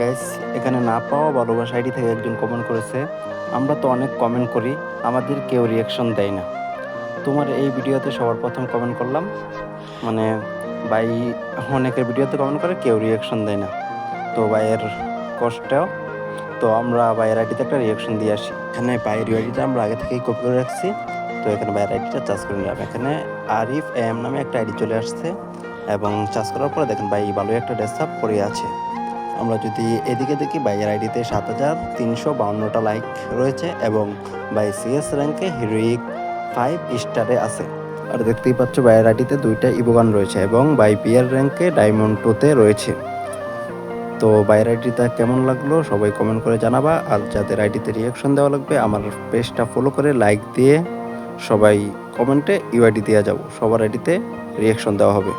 Guys, এখানে না পাওয়া ভালোবাসা আইডি থেকে একজন কমেন্ট করেছে, আমরা তো অনেক কমেন্ট করি, আমাদের কেউ রিয়াকশন দেয় না। তোমার এই ভিডিওতে সবার প্রথম কমেন্ট করলাম, মানে ভাই অনেকের ভিডিওতে কমেন্ট করে কেউ রিয়াকশন দেয় না। তো ভাইয়ের কষ্ট, তো আমরা ভাইয়ের আইডিতে একটা রিয়াকশন দিয়ে আসি। এখানে ভাইয়ের আইডিটা আমরা আগে থেকেই কপি করে রাখছি, তো এখানে ভাইয়ের আইডিটা চার্জ করে নিলাম। এখানে আরিফ এম নামে একটা আইডি চলে আসছে এবং চার্জ করার পরে দেখেন ভাই ভালোই একটা ড্রেস আপ পরে আছে। আমরা যদি এদিকে দেখি ভাইয়ের আইডিতে 7352টা লাইক রয়েছে এবং ভাই সিএস র্যাঙ্কে হিরোইক 5 স্টারে আছে। আর দেখতেই পাচ্ছ ভাইয়ের আইডিতে 2টা ইভোগান রয়েছে এবং ভাই পিয়ার র্যাঙ্কে ডায়মন্ড 2তে রয়েছে। তো ভাইয়ের আইডিটা কেমন লাগলো সবাই কমেন্ট করে জানাবা। আর যাদের আইডিতে রিয়াকশন দেওয়া লাগবে আমার পেজটা ফলো করে লাইক দিয়ে সবাই কমেন্টে ইউআইডি দিয়ে যাবো, সবার আইডিতে রিয়াকশন দেওয়া হবে।